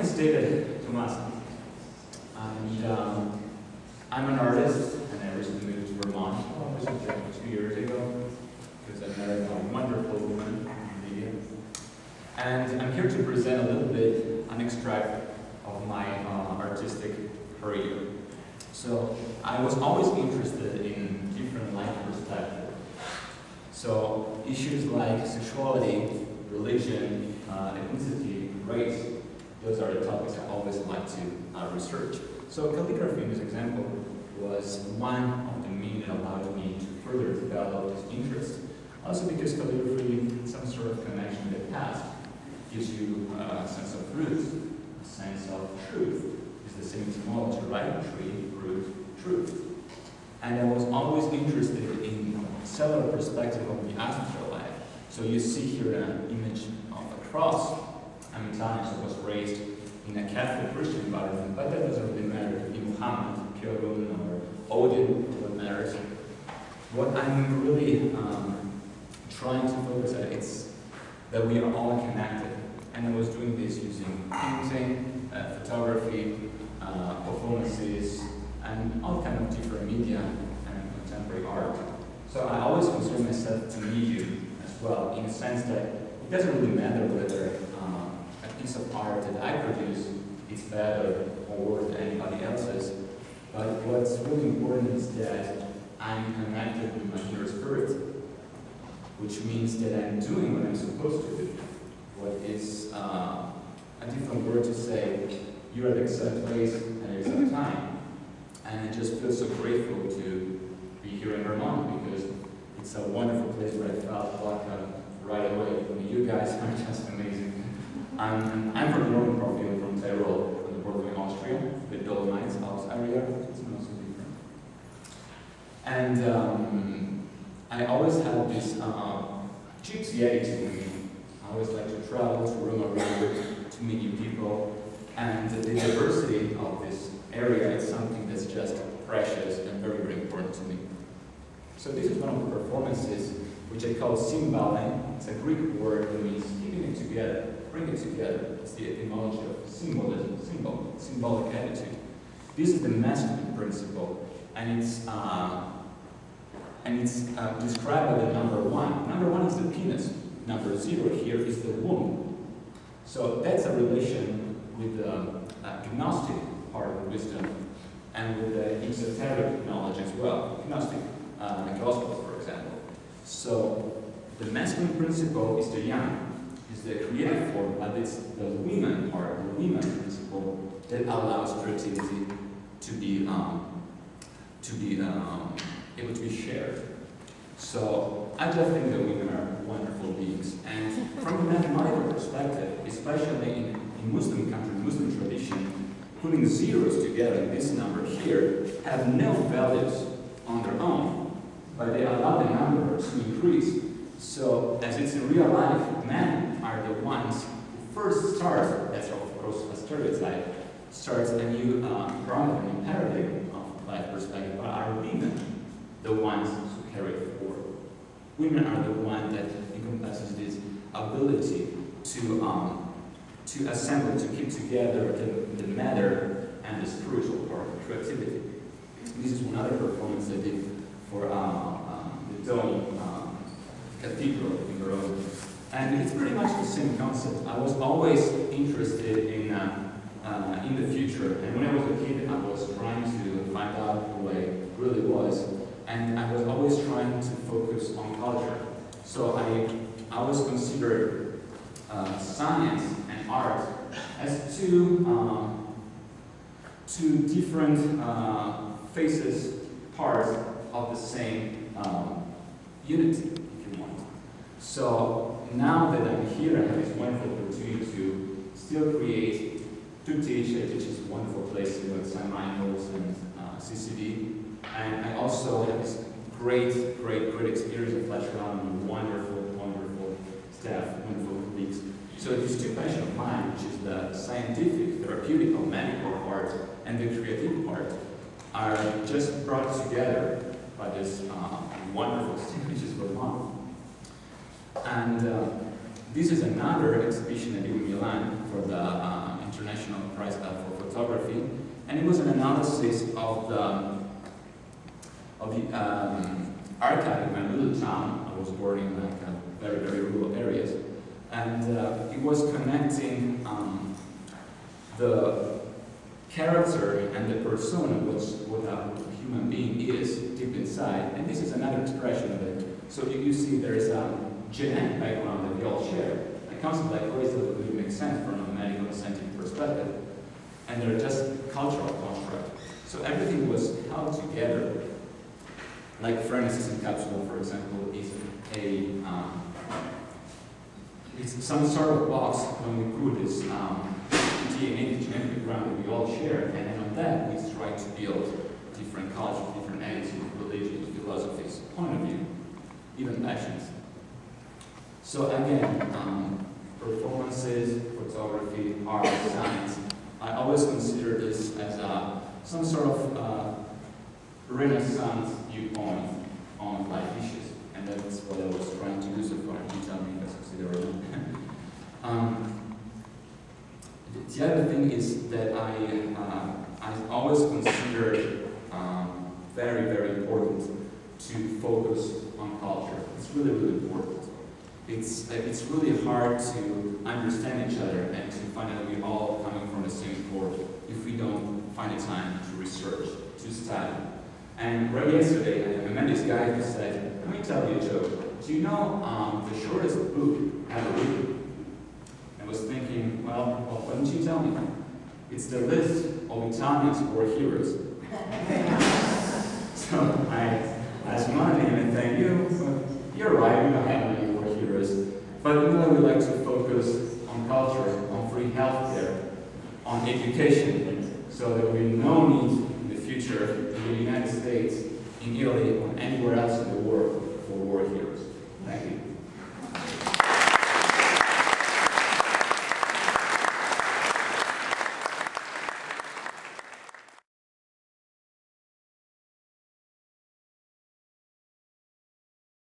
is David Tomasi, and I'm an artist, and I recently moved to Vermont. I was there 2 years ago because I married a wonderful woman in media. And I'm here to present a little bit an extract of my artistic career. So I was always interested in different life perspectives. So issues like sexuality, religion, ethnicity, race, those are the topics I always like to research. So calligraphy, in this example, was one of the means that allowed me to further develop this interest. Also because calligraphy, some sort of connection with the past, gives you a sense of roots, a sense of truth. It's the same etymology, right? Tree, root, truth. And I was always interested in cellular perspective of the afterlife. So you see here an image of a cross. I'm Italian, so I was raised in a Catholic Christian environment, but that doesn't really matter to be Muhammad, Purun, or Odin, what matters. What I'm really trying to focus on is that we are all connected. And I was doing this using painting, photography, performances, and all kind of different media and contemporary art. So I always consider myself a medium as well, in the sense that it doesn't really matter whether a piece of art that I produce is better or worse than anybody else's. But what's really important is that I'm connected with my inner spirit, which means that I'm doing what I'm supposed to do. What is a different word to say, you're at the exact place and the exact time. And I just feel so grateful to be here in Vermont because it's a wonderful place where I felt welcome right away. I mean, you guys are just amazing. I'm from the northern profile, from Tyrol, from the border in Austria, the Dolomites, Alps area. It's not so different. And I always had this gypsy attitude in me. I always like to travel, to roam around, to meet new people. And the diversity of this area is something that's just precious and very, very important to me. So this is one of the performances which I call symboling. It's a Greek word that means keeping it together, bring it together. It's the etymology of symbolism, symbolic attitude. This is the masculine principle, and it's described by the number 1. Number 1 is the penis. Number 0 here is the womb. So that's a relation with the Gnostic part of wisdom and with the esoteric knowledge as well. Gnostic, the Gospels, for example. So the masculine principle is the yang, is the creative form, but it's the women part, the women principle that allows creativity to be able to be shared. So I just think that women are wonderful beings, and from a mathematical perspective, especially in Muslim countries, Muslim tradition, putting zeros together in this number here have no values on their own, but they allow the number to increase. So as it's in real life, men are the ones who first start, that's of course a stereotype, starts a new paradigm, a new paradigm of life perspective, but are women the ones who carry it forward. Women are the one that encompasses this ability to assemble, to keep together the matter and the spiritual part of creativity. This is one other performance I did for the Dome Cathedral in Vermont. And it's pretty much the same concept. I was always interested in the future, and when I was a kid, I was trying to find out who I really was, and I was always trying to focus on culture. So I always considered science and art as two different faces, parts of the same unity, if you want. So now that I'm here, I have this wonderful opportunity to still create, to teach. I teach this wonderful place with San Michael's and CCD. And I also have this great experience of flashing on wonderful staff, wonderful colleagues. So these two passions of mine, which is the scientific, therapeutic, or medical part, and the creative part, are just brought together by this wonderful city, which is Vermont. And this is another exhibition I did in Milan for the International And it was an analysis of the archive in my little town. I was born in like very, very rural areas. And it was connecting the character and the persona, what a human being is deep inside. And this is another expression of it. So you see there's a genetic background that we all share. A concept like race doesn't really make sense from a medical scientific perspective. And they're just cultural construct. So everything was held together. Like Fleming's capsule, for example, is it's some sort of box when we put this DNA, the genetic background that we all share, and then on that we try to build different cultures, different attitudes, religions, philosophies, point of view, even passions. So again, performances, photography, art, science, I always consider this as some sort of Renaissance viewpoint on life issues, and that's what I was trying to do so far. You tell me if I succeeded or not. The other thing is that I always considered very, very important to focus on culture. It's really, really important. It's really hard to understand each other and to find out we're all coming from the same port if we don't find the time to research, to study. And right yesterday, I met this guy who said, "Let me tell you a joke. Do you know the shortest book ever written?" I was thinking, well, why don't you tell me? It's the list of Italians war heroes. So I asked money and I thank you. You're right, we don't have any war heroes. But we like to focus on culture, on free healthcare, on education, so there will be no need in the future in the United States, in Italy, or anywhere else in the world for war heroes. Thank you.